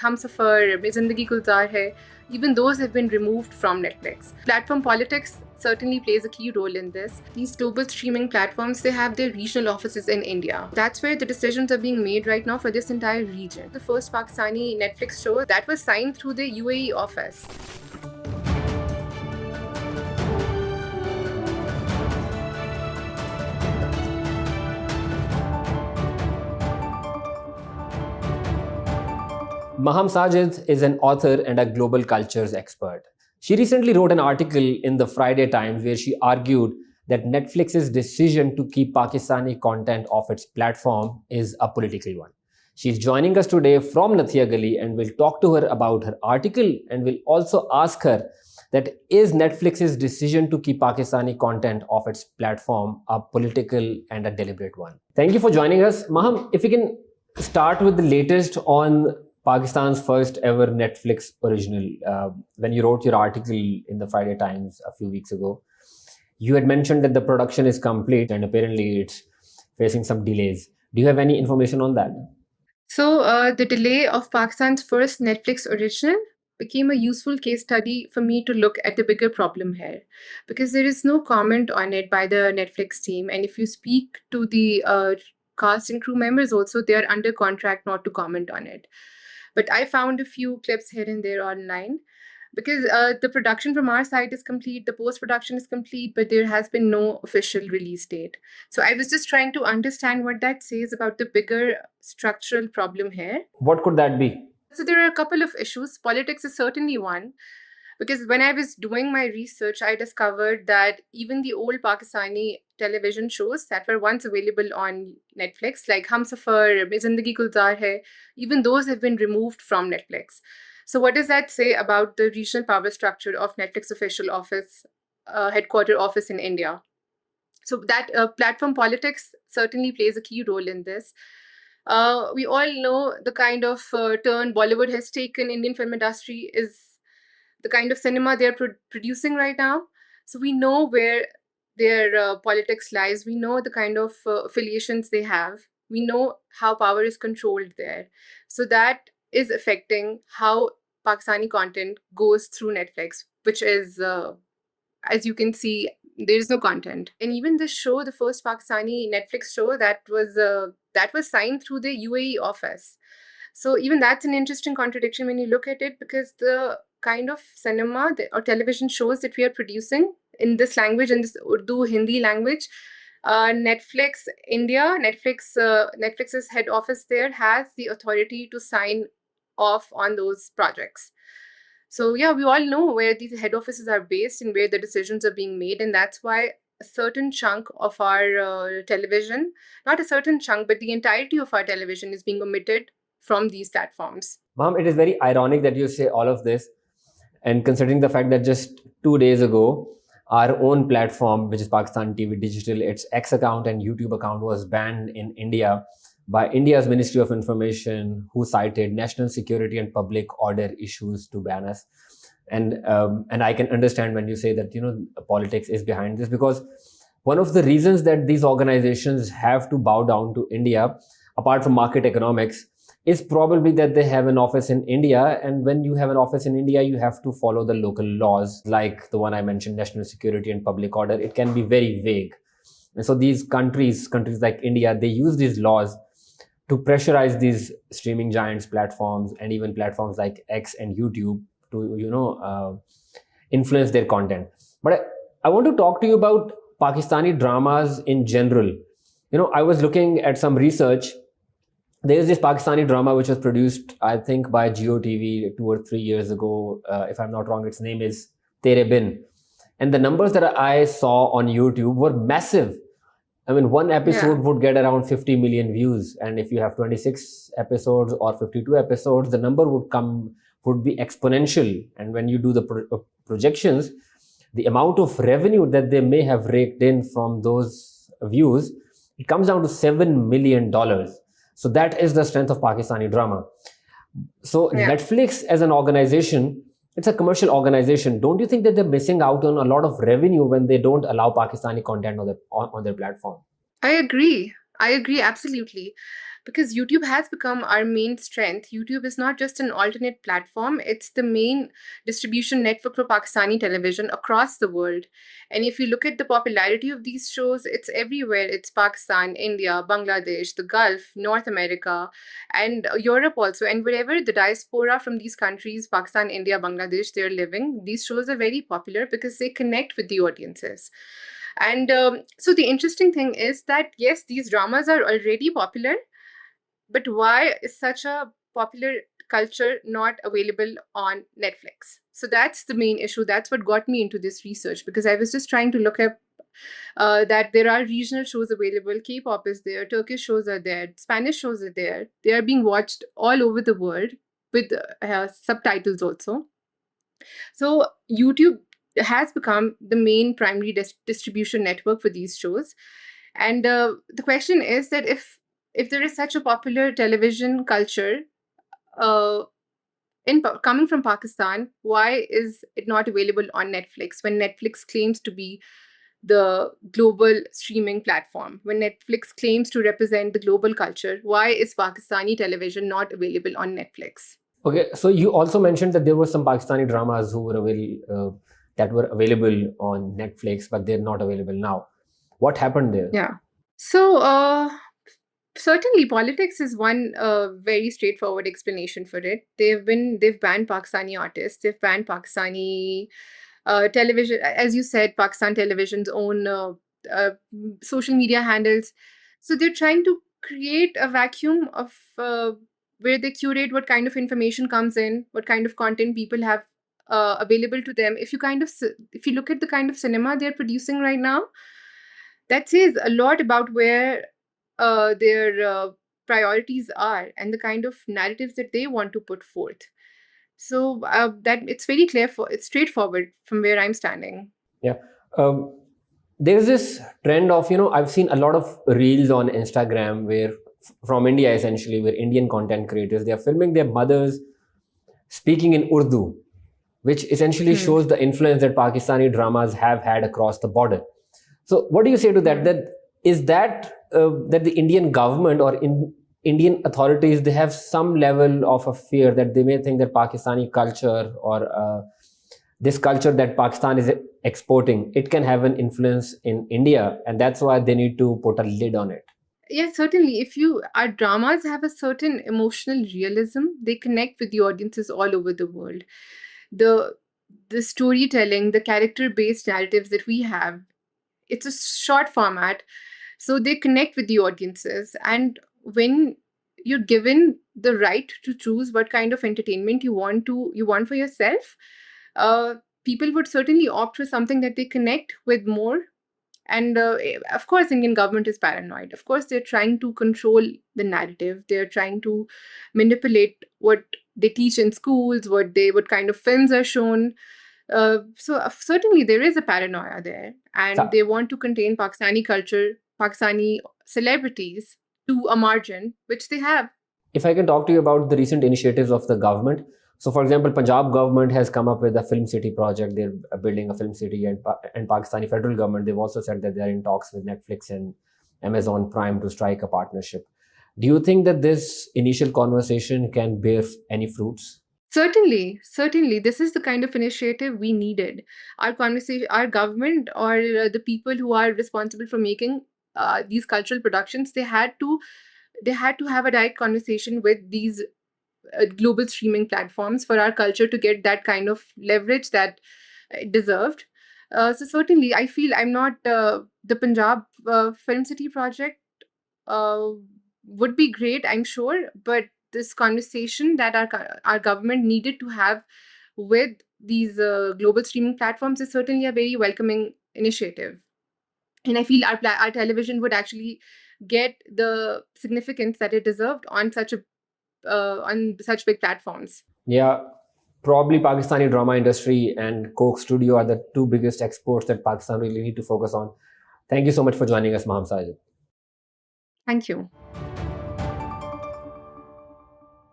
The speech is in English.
Hum Safar, Mein Zindagi Gulzar Hai, even those have been removed from Netflix. Platform politics certainly plays a key role in this. These global streaming platforms, they have their regional offices in India. That's where the decisions are being made right now for this entire region. The first Pakistani Netflix show that was signed through the UAE office. Maham Sajid is an author and a global cultures expert. She recently wrote an article in the Friday Times where she argued that Netflix's decision to keep Pakistani content off its platform is a political one. She's joining us today from Nathia Gali and we'll talk to her about her article and we'll also ask her that is Netflix's decision to keep Pakistani content off its platform a political and a deliberate one. Thank you for joining us. Maham, if you can start with the latest on Pakistan's first ever Netflix original. When you wrote your article in the Friday Times a few weeks ago, you had mentioned that the production is complete and apparently it's facing some delays. Do you have any information on that? So the delay of Pakistan's first Netflix original became a useful case study for me to look at the bigger problem here, because there is no comment on it by the Netflix team. And if you speak to the cast and crew members also, they are under contract not to comment on it. But I found a few clips here and there online, because the production from our side is complete, the post-production is complete, but there has been no official release date. So I was just trying to understand what that says about the bigger structural problem here. What could that be? So there are a couple of issues. Politics is certainly one, because when I was doing my research, I discovered that even the old Pakistani television shows that were once available on Netflix, like Hum Safar, Mein Zindagi Gulzar Hai, even those have been removed from Netflix. So what does that say about the regional power structure of Netflix official office, headquarter office in India? So that platform politics certainly plays a key role in this. We all know the kind of turn Bollywood has taken. Indian film industry is the kind of cinema they're producing right now. So we know where their politics lies. We know the kind of affiliations they have. We know how power is controlled there. So that is affecting how Pakistani content goes through Netflix, which is, as you can see, there is no content. And even this show, the first Pakistani Netflix show, that was signed through the UAE office. So even that's an interesting contradiction when you look at it, because the kind of cinema or television shows that we are producing in this language, in this Urdu, Hindi language, Netflix India, Netflix's head office there has the authority to sign off on those projects. So yeah, we all know where these head offices are based and where the decisions are being made, and that's why a certain chunk of our television, not a certain chunk, but the entirety of our television is being omitted from these platforms. Mom, it is very ironic that you say all of this. And considering the fact that just 2 days ago, our own platform, which is Pakistan TV Digital, its X account and YouTube account was banned in India by India's Ministry of Information, who cited national security and public order issues to ban us. And I can understand when you say that, politics is behind this, because one of the reasons that these organizations have to bow down to India, apart from market economics, is probably that they have an office in India. And when you have an office in India, you have to follow the local laws, like the one I mentioned, national security and public order. It can be very vague. And so these countries like India, they use these laws to pressurize these streaming giants platforms and even platforms like X and YouTube to, influence their content. But I want to talk to you about Pakistani dramas in general. I was looking at some research. There is this Pakistani drama which was produced, I think, by GeoTV 2 or 3 years ago. If I'm not wrong, its name is Tere Bin. And the numbers that I saw on YouTube were massive. I mean, one episode would get around 50 million views. And if you have 26 episodes or 52 episodes, the number would be exponential. And when you do the projections, the amount of revenue that they may have raked in from those views, it comes down to $7 million. So that is the strength of Pakistani drama. So Netflix as an organization, it's a commercial organization. Don't you think that they're missing out on a lot of revenue when they don't allow Pakistani content on their platform? I agree absolutely. because YouTube has become our main strength. YouTube is not just an alternate platform, it's the main distribution network for Pakistani television across the world. And if you look at the popularity of these shows, it's everywhere. It's Pakistan, India, Bangladesh, the Gulf, North America, and Europe also. And wherever the diaspora from these countries, Pakistan, India, Bangladesh, they're living, these shows are very popular because they connect with the audiences. And so the interesting thing is that, yes, these dramas are already popular, but why is such a popular culture not available on Netflix? So that's the main issue. That's what got me into this research, because I was just trying to look up that there are regional shows available. K-pop is there, Turkish shows are there, Spanish shows are there. They are being watched all over the world with subtitles also. So YouTube has become the main primary distribution network for these shows. And the question is that if there is such a popular television culture uh, coming from Pakistan, why is it not available on Netflix when Netflix claims to be the global streaming platform? When Netflix claims to represent the global culture, why is Pakistani television not available on Netflix? Okay, so you also mentioned that there were some Pakistani dramas who were that were available on Netflix, but they're not available now. What happened there? Yeah. So, certainly, politics is one very straightforward explanation for it. They've banned Pakistani artists. They've banned Pakistani television, as you said, Pakistan Television's own social media handles. So they're trying to create a vacuum of where they curate what kind of information comes in, what kind of content people have available to them. If you look at the kind of cinema they're producing right now, that says a lot about where their priorities are and the kind of narratives that they want to put forth. So that it's very clear for it's straightforward from where I'm standing. Yeah. Um, there's this trend of, I've seen a lot of reels on Instagram from India essentially, where Indian content creators, they are filming their mothers speaking in Urdu, which essentially Hmm. shows the influence that Pakistani dramas have had across the border. So, what do you say to that? Hmm. That the Indian government or Indian authorities, they have some level of a fear that they may think that Pakistani culture or this culture that Pakistan is exporting, it can have an influence in India, and that's why they need to put a lid on it. Yeah, certainly. If you Our dramas have a certain emotional realism, they connect with the audiences all over the world. The the storytelling, the character-based narratives that we have, it's a short format, so they connect with the audiences. And when you're given the right to choose what kind of entertainment you want for yourself, uh, people would certainly opt for something that they connect with more. And of course, Indian government is paranoid. Of course, they're trying to control the narrative. They're trying to manipulate what they teach in schools, what kind of films are shown. So certainly there is a paranoia there, and So, they want to contain Pakistani culture, Pakistani celebrities to a margin, which they have. if I can talk to you about the recent initiatives of the government. So, for example, Punjab government has come up with a film city project. They're building a film city, and Pakistani federal government, they've also said that they're in talks with Netflix and Amazon Prime to strike a partnership. Do you think that this initial conversation can bear any fruits? Certainly, certainly, this is the kind of initiative we needed. Our conversation, our government, or the people who are responsible for making these cultural productions, they had to have a direct conversation with these global streaming platforms for our culture to get that kind of leverage that it deserved. So certainly, I feel I'm not the Punjab Film City project uh, would be great, I'm sure, but this conversation that our government needed to have with these global streaming platforms is certainly a very welcoming initiative. And I feel our television would actually get the significance that it deserved on such big platforms. Yeah, probably Pakistani drama industry and Coke Studio are the two biggest exports that Pakistan really need to focus on. Thank you so much for joining us, Maham Sajid. Thank you.